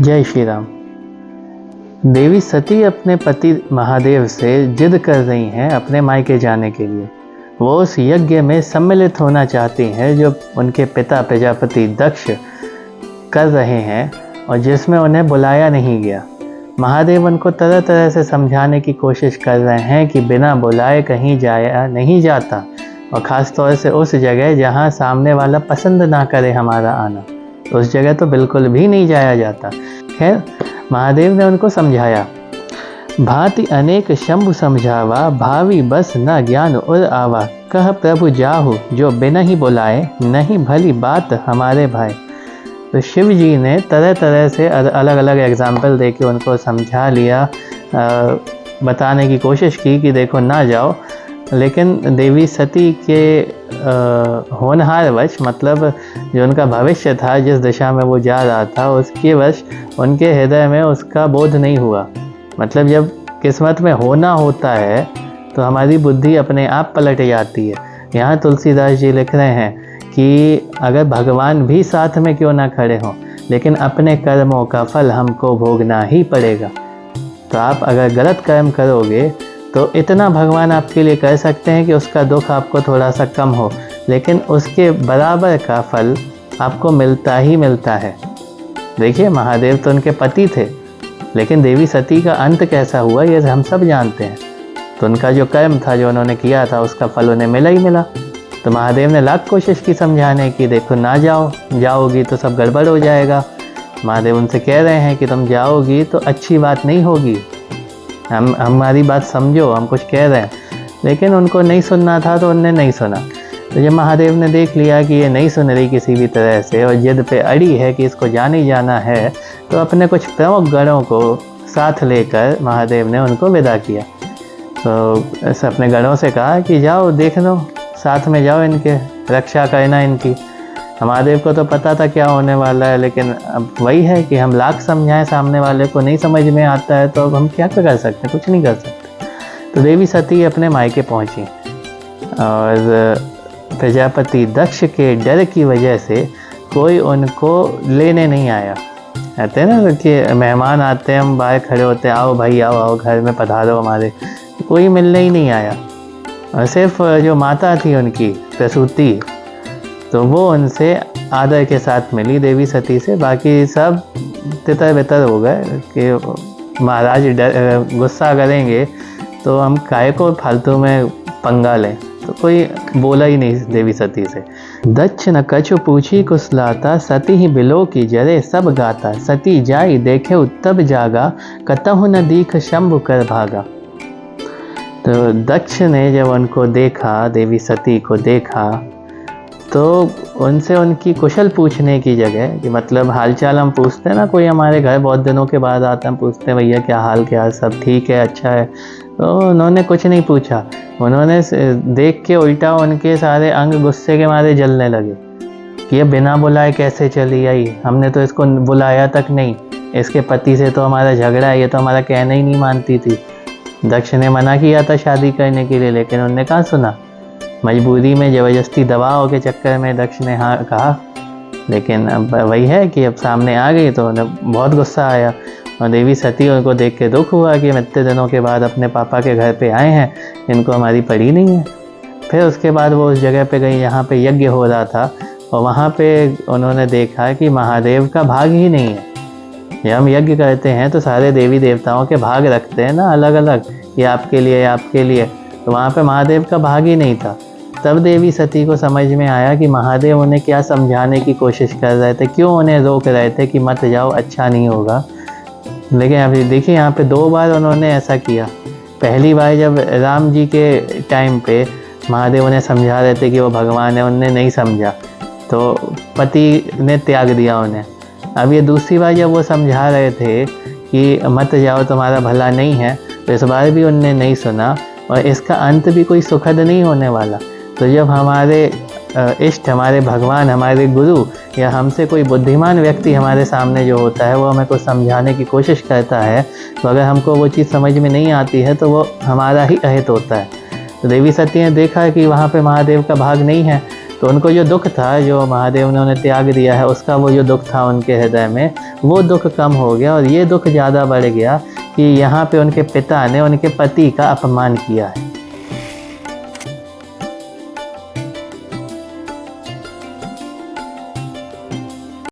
जय श्री राम। देवी सती अपने पति महादेव से जिद कर रही हैं अपने मायके जाने के लिए। वो उस यज्ञ में सम्मिलित होना चाहती हैं जो उनके पिता प्रजापति दक्ष कर रहे हैं और जिसमें उन्हें बुलाया नहीं गया। महादेव उनको तरह तरह से समझाने की कोशिश कर रहे हैं कि बिना बुलाए कहीं जाया नहीं जाता, और ख़ास तौर से उस जगह जहाँ सामने वाला पसंद ना करे हमारा आना, उस जगह तो बिल्कुल भी नहीं जाया जाता। खैर, महादेव ने उनको समझाया। भांति अनेक शंभु समझावा, भावी बस न ज्ञान उर आवा। कह प्रभु जाहु जो बिना ही बुलाए, नहीं भली बात हमारे भाई। तो शिव जी ने तरह तरह से अलग अलग एग्जाम्पल दे के उनको समझा लिया, बताने की कोशिश की कि देखो ना जाओ। लेकिन देवी सती के होनहार वश, मतलब जो उनका भविष्य था, जिस दिशा में वो जा रहा था, उसके वश उनके हृदय में उसका बोध नहीं हुआ। मतलब जब किस्मत में होना होता है तो हमारी बुद्धि अपने आप पलट जाती है। यहाँ तुलसीदास जी लिख रहे हैं कि अगर भगवान भी साथ में क्यों ना खड़े हों, लेकिन अपने कर्मों का फल हमको भोगना ही पड़ेगा। तो आप अगर गलत कर्म करोगे तो इतना भगवान आपके लिए कर सकते हैं कि उसका दुख आपको थोड़ा सा कम हो, लेकिन उसके बराबर का फल आपको मिलता ही मिलता है। देखिए, महादेव तो उनके पति थे, लेकिन देवी सती का अंत कैसा हुआ ये हम सब जानते हैं। तो उनका जो कर्म था, जो उन्होंने किया था, उसका फल उन्हें मिला ही मिला। तो महादेव ने लाख कोशिश की समझाने की, देखो ना जाओ, जाओगी तो सब गड़बड़ हो जाएगा। महादेव उनसे कह रहे हैं कि तुम जाओगी तो अच्छी बात नहीं होगी, हमारी बात समझो, हम कुछ कह रहे हैं। लेकिन उनको नहीं सुनना था तो उनने नहीं सुना। तो जब महादेव ने देख लिया कि ये नहीं सुन रही किसी भी तरह से और जिद पे अड़ी है कि इसको जाना ही जाना है, तो अपने कुछ प्रमुख गणों को साथ लेकर महादेव ने उनको विदा किया। तो ऐसे अपने गणों से कहा कि जाओ, देख लो, साथ में जाओ, इनके रक्षा करना इनकी। महादेव को तो पता था क्या होने वाला है, लेकिन अब वही है कि हम लाख समझाएं, सामने वाले को नहीं समझ में आता है तो अब हम क्या कर सकते हैं, कुछ नहीं कर सकते। तो देवी सती अपने मायके पहुंची और प्रजापति दक्ष के डर की वजह से कोई उनको लेने नहीं आया। कहते हैं ना कि मेहमान आते हैं, हम बाहर खड़े होते हैं, आओ भाई आओ आओ, घर में पधारो हमारे, कोई मिलने ही नहीं आया। और सिर्फ जो माता थी उनकी प्रसूति, तो वो उनसे आदर के साथ मिली देवी सती से। बाकी सब तितर बितर हो गए कि महाराज गुस्सा करेंगे तो हम काहे को फालतू में पंगा लें। तो कोई बोला ही नहीं देवी सती से। दक्ष न कछु पूछी कुशलाता, सती ही बिलो की जरे सब गाता। सती जाई देखे तब जागा, कतहु न दीख शंभु कर भागा। तो दक्ष ने जब उनको देखा, देवी सती को देखा, तो उनसे उनकी कुशल पूछने की जगह, कि मतलब हालचाल हम पूछते हैं ना, कोई हमारे घर बहुत दिनों के बाद आता है, हम पूछते हैं भैया क्या हाल, क्या सब ठीक है, अच्छा है। तो उन्होंने कुछ नहीं पूछा। उन्होंने देख के उल्टा उनके सारे अंग गुस्से के मारे जलने लगे कि ये बिना बुलाए कैसे चली आई, हमने तो इसको बुलाया तक नहीं, इसके पति से तो हमारा झगड़ा है, ये तो हमारा कहना ही नहीं मानती थी। दक्ष ने मना किया था शादी करने के लिए, लेकिन उनने कहाँ सुना। मजबूरी में, ज़बरदस्ती दबाव के चक्कर में दक्ष ने हाँ कहा। लेकिन अब वही है कि अब सामने आ गई तो उन्हें बहुत गुस्सा आया, और देवी सती उनको देख के दुख हुआ कि इतने दिनों के बाद अपने पापा के घर पे आए हैं, इनको हमारी पड़ी नहीं है। फिर उसके बाद वो उस जगह पे गई जहाँ पे यज्ञ हो रहा था, और वहाँ पे उन्होंने देखा कि महादेव का भाग ही नहीं है। जब हम यज्ञ करते हैं तो सारे देवी देवताओं के भाग रखते हैं ना अलग अलग, ये आपके लिए, आपके लिए। तो वहाँ पे महादेव का भाग ही नहीं था। तब देवी सती को समझ में आया कि महादेव उन्हें क्या समझाने की कोशिश कर रहे थे, क्यों उन्हें रोक रहे थे कि मत जाओ, अच्छा नहीं होगा। लेकिन अभी देखिए, यहाँ पे 2 बार उन्होंने ऐसा किया। पहली बार जब राम जी के टाइम पे महादेव उन्हें समझा रहे थे कि वो भगवान है, उन्हें नहीं समझा, तो पति ने त्याग दिया उन्हें। अब ये दूसरी बार जब वो समझा रहे थे कि मत जाओ, तुम्हारा भला नहीं है, तो इस बार भी उनने नहीं सुना, और इसका अंत भी कोई सुखद नहीं होने वाला। तो जब हमारे इष्ट, हमारे भगवान, हमारे गुरु या हमसे कोई बुद्धिमान व्यक्ति हमारे सामने जो होता है, वो हमें कुछ समझाने की कोशिश करता है, तो अगर हमको वो चीज़ समझ में नहीं आती है तो वो हमारा ही अहित होता है। तो देवी सती ने देखा कि वहाँ पे महादेव का भाग नहीं है, तो उनको जो दुख था, जो महादेव ने उन्हें त्याग दिया है, उसका वो जो दुख था उनके हृदय में, वो दुख कम हो गया और ये दुख ज़्यादा बढ़ गया कि यहाँ पे उनके पिता ने उनके पति का अपमान किया है।